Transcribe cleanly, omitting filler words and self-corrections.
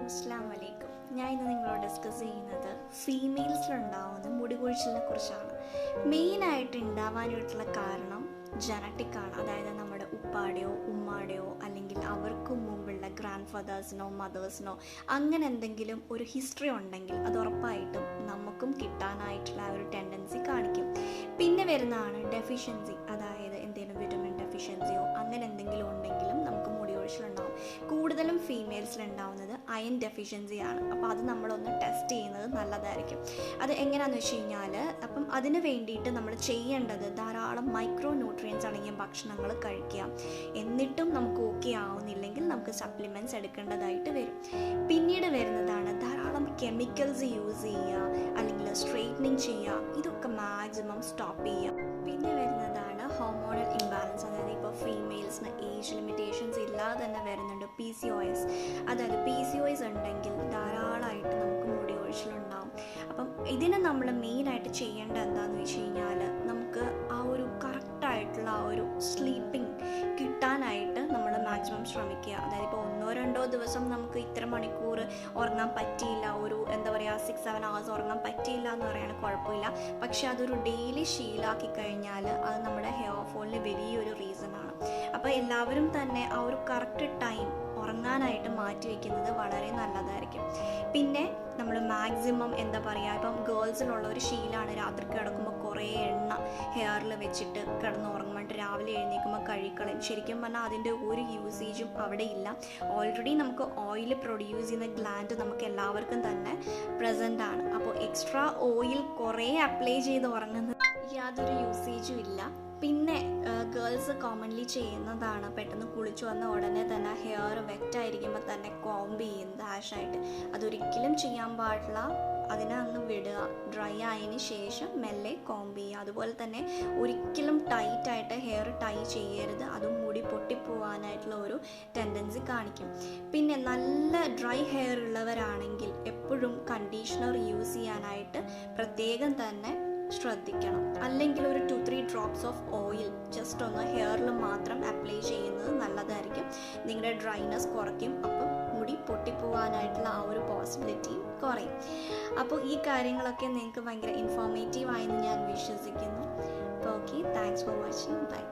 അസ്സലാമു അലൈക്കും. ഞാൻ ഇന്ന് നിങ്ങളോട് ഡിസ്കസ് ചെയ്യുന്നത് ഫീമെയിൽസിലുണ്ടാവുന്ന മുടി കൊഴിച്ചിലിനെ കുറിച്ചാണ്. മെയിനായിട്ട് ഉണ്ടാവാനായിട്ടുള്ള കാരണം ജനറ്റിക് ആണ്. അതായത് നമ്മുടെ ഉപ്പാടെയോ ഉമ്മാടെയോ അല്ലെങ്കിൽ അവർക്ക് മുമ്പുള്ള ഗ്രാൻഡ് ഫാദേഴ്സിനോ മദേഴ്സിനോ അങ്ങനെ എന്തെങ്കിലും ഒരു ഹിസ്റ്ററി ഉണ്ടെങ്കിൽ അത് ഉറപ്പായിട്ടും നമുക്കും കിട്ടാനായിട്ടുള്ള ഒരു ടെൻഡൻസി കാണിക്കും. പിന്നെ വരുന്നതാണ് ഡെഫിഷ്യൻസി, അതായത് എന്തെങ്കിലും വിറ്റമിൻ ഡെഫിഷ്യൻസിയോ അങ്ങനെ എന്തെങ്കിലും ഉണ്ടെങ്കിലും നമുക്ക് മുടി കൊഴിച്ചിലുണ്ടാവും. കൂടുതലും ഫീമെയിൽസിലുണ്ടാവുന്നത് അയൺ ഡെഫിഷ്യൻസിയാണ്. അപ്പോൾ അത് നമ്മളൊന്ന് ടെസ്റ്റ് ചെയ്യുന്നത് നല്ലതായിരിക്കും. അത് എങ്ങനെയാണെന്ന് വെച്ച് കഴിഞ്ഞാൽ അപ്പം അതിന് വേണ്ടിയിട്ട് നമ്മൾ ചെയ്യേണ്ടത് ധാരാളം മൈക്രോ ന്യൂട്രിയൻസ് അടങ്ങിയ ഭക്ഷണങ്ങൾ കഴിക്കുക. എന്നിട്ടും നമുക്ക് ഓക്കെ ആവുന്നില്ലെങ്കിൽ നമുക്ക് സപ്ലിമെൻറ്റ്സ് എടുക്കേണ്ടതായിട്ട് വരും. പിന്നീട് വരുന്നതാണ് ധാരാളം കെമിക്കൽസ് യൂസ് ചെയ്യുക അല്ലെങ്കിൽ സ്ട്രെയിറ്റനിങ് ചെയ്യുക. ഇതൊക്കെ മാക്സിമം സ്റ്റോപ്പ് ചെയ്യുക. പിന്നെ വരുന്നതാണ് ഹോർമോണൽ ഇംബാലൻസ്. അതായത് ഇപ്പോൾ ഫീമെയിൽസിന് ഏജ് ലിമിറ്റേഷൻസ് ഇല്ലാതെ തന്നെ വരുന്നുണ്ട് PCOS. അതായത് PCOS ഉണ്ടെങ്കിൽ ധാരാളമായിട്ട് നമുക്ക് മുടി കൊഴിച്ചിലുണ്ടാവും. അപ്പം ഇതിന് നമ്മൾ മെയിനായിട്ട് ചെയ്യേണ്ടത് എന്താണെന്ന് വെച്ച് കഴിഞ്ഞാൽ നമുക്ക് ആ ഒരു കറക്റ്റായിട്ടുള്ള ആ ഒരു സ്ലീപ്പിംഗ് കിട്ടാനായിട്ട് നമ്മൾ മാക്സിമം ശ്രമിക്കുക. അതായത് ഇപ്പോൾ 1-2 ദിവസം നമുക്ക് ഇത്ര മണിക്കൂർ ഉറങ്ങാൻ പറ്റിയില്ല, ഒരു എന്താ പറയുക 6-7 hours ഉറങ്ങാൻ പറ്റിയില്ല എന്ന് പറയുകയാണ് കുഴപ്പമില്ല. പക്ഷെ അതൊരു ഡെയിലി ശീലമാക്കി കഴിഞ്ഞാൽ അത് നമ്മുടെ ഹെയർ ഫോളിന് വലിയൊരു റീസണാണ്. അപ്പോൾ എല്ലാവരും തന്നെ ആ ഒരു കറക്റ്റ് ടൈം ഉറങ്ങാനായിട്ട് മാറ്റി വയ്ക്കുന്നത് വളരെ നല്ലതായിരിക്കും. പിന്നെ നമ്മൾ മാക്സിമം എന്താ പറയുക, ഇപ്പം ഗേൾസിനുള്ള ഒരു ശീലമാണ് രാത്രി കിടക്കുമ്പോൾ കുറേ എണ്ണ ഹെയറിൽ വെച്ചിട്ട് കിടന്ന് ഉറങ്ങുമ്പോൾ രാവിലെ എഴുന്നേൽക്കുമ്പോൾ കഴുകിക്കളയും. ശരിക്കും പറഞ്ഞാൽ അതിൻ്റെ ഒരു യൂസേജും അവിടെ ഇല്ല. ഓൾറെഡി നമുക്ക് ഓയിൽ പ്രൊഡ്യൂസ് ചെയ്യുന്ന ഗ്ലാൻഡ് നമുക്ക് എല്ലാവർക്കും തന്നെ പ്രസൻ്റ് ആണ്. അപ്പോൾ എക്സ്ട്രാ ഓയിൽ കുറേ അപ്ലൈ ചെയ്ത് ഉറങ്ങുന്നത് യാതൊരു യൂസേജും ഇല്ല. പിന്നെ ഗേൾസ് കോമൺലി ചെയ്യുന്നതാണ് പെട്ടെന്ന് കുളിച്ചു വന്ന ഉടനെ തന്നെ ഹെയർ വെറ്റായിരിക്കുമ്പോൾ തന്നെ കോംബ് ചെയ്യുന്നത് ഹാഷായിട്ട്. അതൊരിക്കലും ചെയ്യാൻ പാടില്ല. അതിനെ അങ്ങ് വിടുക. ഡ്രൈ ആയതിന് ശേഷം മെല്ലെ കോംബ് ചെയ്യുക. അതുപോലെ തന്നെ ഒരിക്കലും ടൈറ്റായിട്ട് ഹെയർ ടൈ ചെയ്യരുത്. അതും മുടി പൊട്ടിപ്പോവാനായിട്ടുള്ള ഒരു ടെൻഡൻസി കാണിക്കും. പിന്നെ നല്ല ഡ്രൈ ഹെയർ ഉള്ളവരാണെങ്കിൽ എപ്പോഴും കണ്ടീഷണർ യൂസ് ചെയ്യാനായിട്ട് പ്രത്യേകം തന്നെ ശ്രദ്ധിക്കണം. അല്ലെങ്കിൽ ഒരു 2-3 ഡ്രോപ്സ് ഓഫ് ഓയിൽ ജസ്റ്റ് ഒന്ന് ഹെയറിൽ മാത്രം അപ്ലൈ ചെയ്യുന്നത് നല്ലതായിരിക്കും. നിങ്ങളുടെ ഡ്രൈനെസ് കുറയ്ക്കും. അപ്പം മുടി പൊട്ടിപ്പോവാനായിട്ടുള്ള ആ ഒരു പോസിബിലിറ്റിയും കുറയും. അപ്പോൾ ഈ കാര്യങ്ങളൊക്കെ നിങ്ങൾക്ക് ഭയങ്കര ഇൻഫോർമേറ്റീവ് ആയെന്ന് ഞാൻ വിശ്വസിക്കുന്നു. അപ്പോൾ okay, thanks for watching. By.